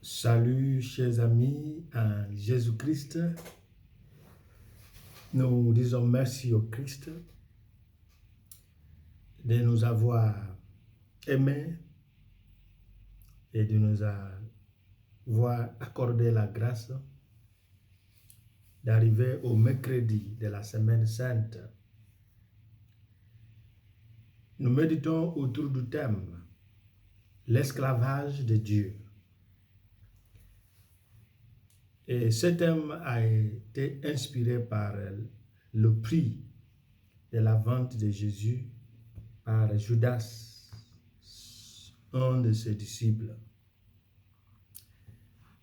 Salut chers amis en Jésus-Christ. Nous disons merci au Christ de nous avoir aimés et de nous avoir accordé la grâce d'arriver au mercredi de la semaine sainte. Nous méditons autour du thème l'esclavage de Dieu. Et ce thème a été inspiré par le prix de la vente de Jésus par Judas, un de ses disciples.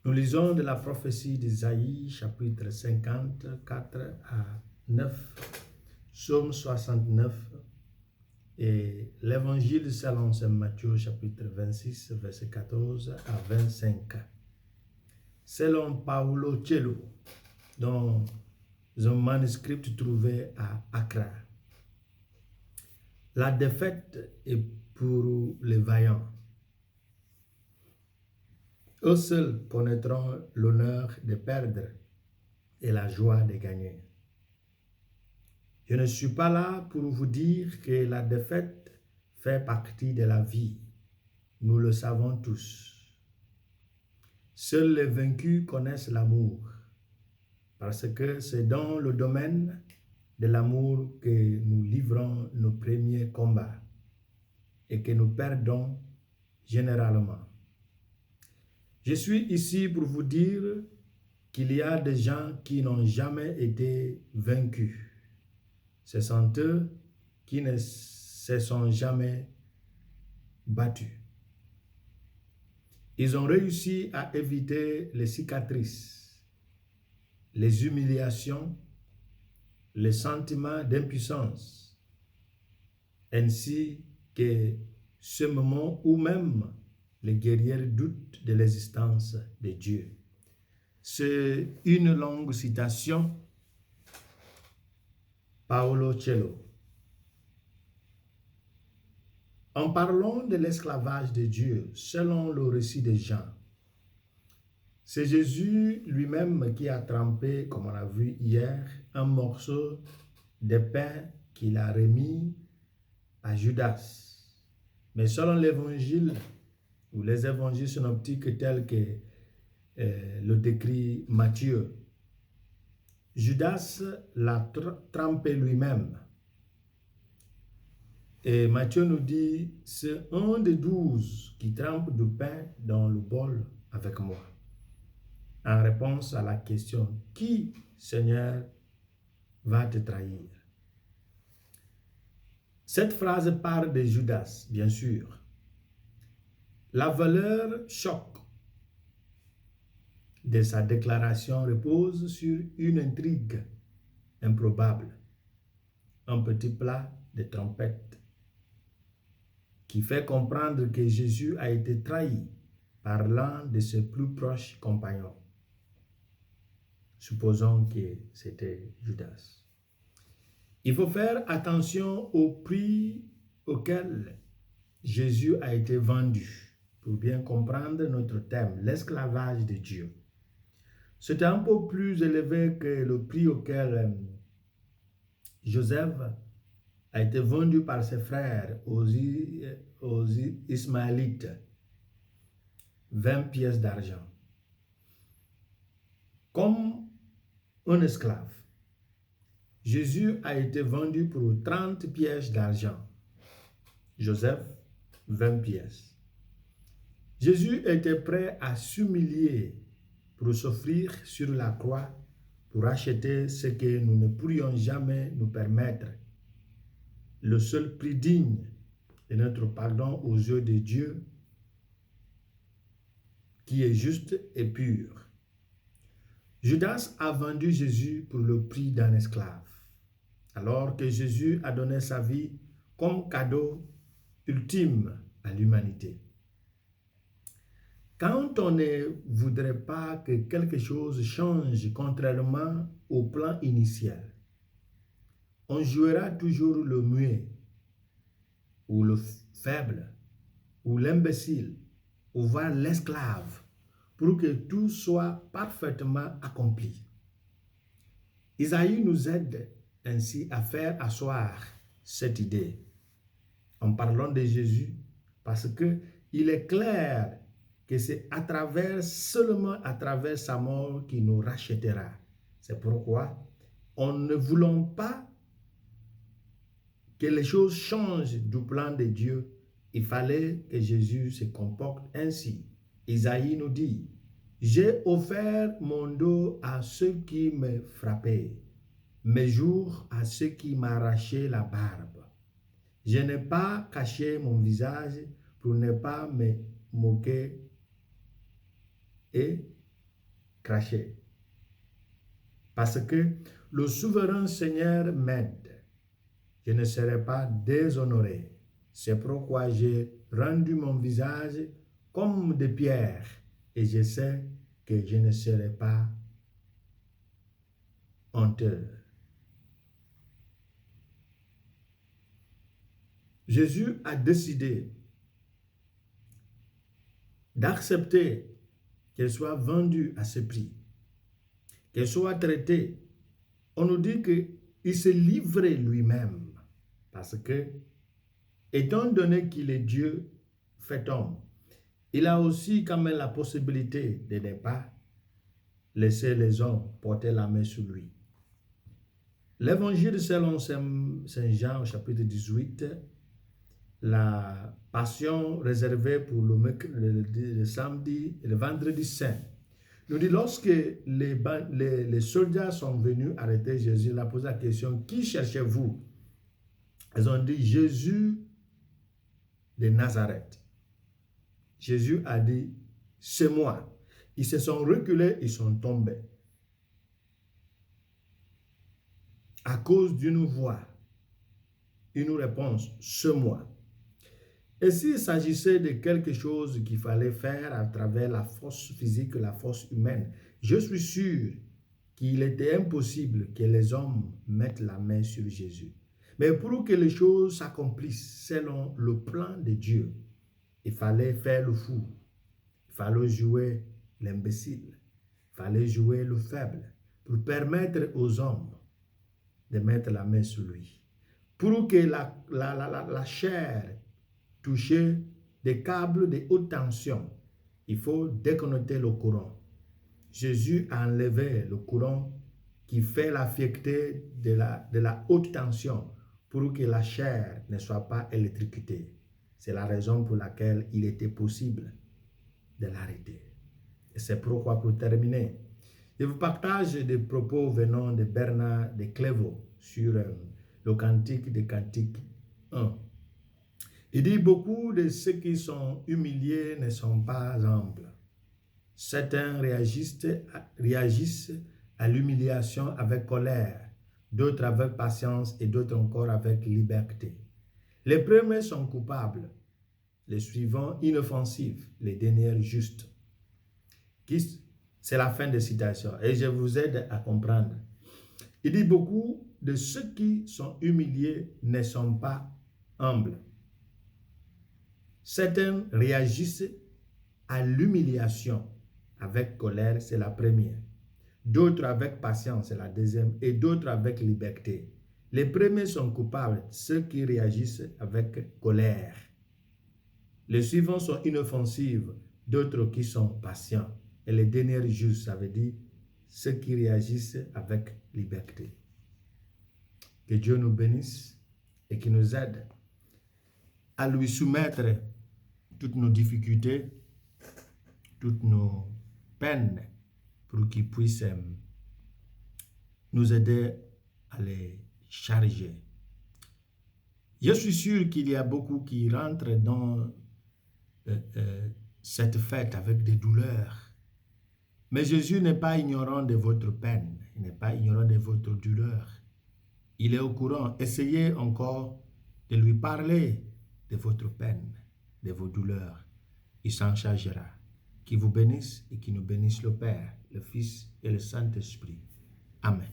Nous lisons de la prophétie d'Isaïe, chapitre 54 à 9, Psaume 69 et l'Évangile selon Saint Matthieu, chapitre 26, verset 14 à 25. Selon Paolo Coelho, dans un manuscrit trouvé à Accra. La défaite est pour les vaillants. Eux seuls connaîtront l'honneur de perdre et la joie de gagner. Je ne suis pas là pour vous dire que la défaite fait partie de la vie. Nous le savons tous. Seuls les vaincus connaissent l'amour, parce que c'est dans le domaine de l'amour que nous livrons nos premiers combats et que nous perdons généralement. Je suis ici pour vous dire qu'il y a des gens qui n'ont jamais été vaincus. Ce sont eux qui ne se sont jamais battus. Ils ont réussi à éviter les cicatrices, les humiliations, les sentiments d'impuissance, ainsi que ce moment où même les guerriers doutent de l'existence de Dieu. C'est une longue citation, Paolo Coelho. En parlant de l'esclavage de Dieu, selon le récit de Jean, c'est Jésus lui-même qui a trempé, comme on a vu hier, un morceau de pain qu'il a remis à Judas. Mais selon l'évangile, ou les évangiles synoptiques tels que le décrit Matthieu, Judas l'a trempé lui-même. Et Matthieu nous dit, c'est un des 12 qui trempe du pain dans le bol avec moi. En réponse à la question, qui, Seigneur, va te trahir? Cette phrase parle de Judas, bien sûr. La valeur choc de sa déclaration repose sur une intrigue improbable, un petit plat de trompette qui fait comprendre que Jésus a été trahi par l'un de ses plus proches compagnons. Supposons que c'était Judas. Il faut faire attention au prix auquel Jésus a été vendu pour bien comprendre notre thème, l'esclavage de Dieu. C'est un peu plus élevé que le prix auquel Joseph a été vendu par ses frères aux Ismaélites, 20 pièces d'argent. Comme un esclave, Jésus a été vendu pour 30 pièces d'argent. Joseph, 20 pièces. Jésus était prêt à s'humilier pour s'offrir sur la croix pour acheter ce que nous ne pourrions jamais nous permettre. Le seul prix digne de notre pardon aux yeux de Dieu, qui est juste et pur. Judas a vendu Jésus pour le prix d'un esclave, alors que Jésus a donné sa vie comme cadeau ultime à l'humanité. Quand on ne voudrait pas que quelque chose change contrairement au plan initial, on jouera toujours le muet, ou le faible, ou l'imbécile, ou voire l'esclave, pour que tout soit parfaitement accompli. Isaïe nous aide ainsi à faire asseoir cette idée en parlant de Jésus, parce qu'il est clair que c'est seulement à travers sa mort qu'il nous rachètera. C'est pourquoi, en ne voulant pas que les choses changent du plan de Dieu, il fallait que Jésus se comporte ainsi. Isaïe nous dit, « J'ai offert mon dos à ceux qui me frappaient, mes jours à ceux qui m'arrachaient la barbe. Je n'ai pas caché mon visage pour ne pas me moquer et cracher. Parce que le souverain Seigneur m'aide. Je ne serai pas déshonoré. C'est pourquoi j'ai rendu mon visage comme de pierre et je sais que je ne serai pas honteux. » Jésus a décidé d'accepter qu'elle soit vendue à ce prix, qu'elle soit traitée. On nous dit qu'il s'est livré lui-même parce que, étant donné qu'il est Dieu fait homme, il a aussi quand même la possibilité de ne pas laisser les hommes porter la main sur lui. L'évangile selon Saint Jean au chapitre 18, la passion réservée pour le samedi et le vendredi saint, nous dit lorsque les soldats sont venus arrêter Jésus, il a posé la question, qui cherchez-vous? Ils ont dit Jésus de Nazareth. Jésus a dit, c'est moi. Ils se sont reculés, ils sont tombés. À cause d'une voix, une réponse, c'est moi. Et s'il s'agissait de quelque chose qu'il fallait faire à travers la force physique, la force humaine, je suis sûr qu'il était impossible que les hommes mettent la main sur Jésus. Mais pour que les choses s'accomplissent selon le plan de Dieu, il fallait faire le fou, il fallait jouer l'imbécile, il fallait jouer le faible pour permettre aux hommes de mettre la main sur lui. Pour que la chair toucher des câbles de haute tension, il faut déconnecter le courant. Jésus a enlevé le courant qui fait la fierté de la haute tension pour que la chair ne soit pas électrocutée. C'est la raison pour laquelle il était possible de l'arrêter. Et c'est pourquoi, pour terminer, je vous partage des propos venant de Bernard de Clairvaux sur le Cantique des Cantiques 1. Il dit, beaucoup de ceux qui sont humiliés ne sont pas humbles. Certains réagissent à l'humiliation avec colère, d'autres avec patience et d'autres encore avec liberté. Les premiers sont coupables, les suivants inoffensifs, les derniers justes. C'est la fin de citation et je vous aide à comprendre. Il dit, beaucoup de ceux qui sont humiliés ne sont pas humbles. Certains réagissent à l'humiliation avec colère, c'est la première. D'autres avec patience, c'est la deuxième. Et d'autres avec liberté. Les premiers sont coupables, ceux qui réagissent avec colère. Les suivants sont inoffensifs, d'autres qui sont patients. Et les derniers justes, ça veut dire ceux qui réagissent avec liberté. Que Dieu nous bénisse et qu'il nous aide à lui soumettre toutes nos difficultés, toutes nos peines, pour qu'il puisse nous aider à les charger. Je suis sûr qu'il y a beaucoup qui rentrent dans cette fête avec des douleurs. Mais Jésus n'est pas ignorant de votre peine, il n'est pas ignorant de votre douleur. Il est au courant. Essayez encore de lui parler de votre peine, de vos douleurs. Il s'en chargera. Qu'il vous bénisse et qu'il nous bénisse le Père, le Fils et le Saint-Esprit. Amen.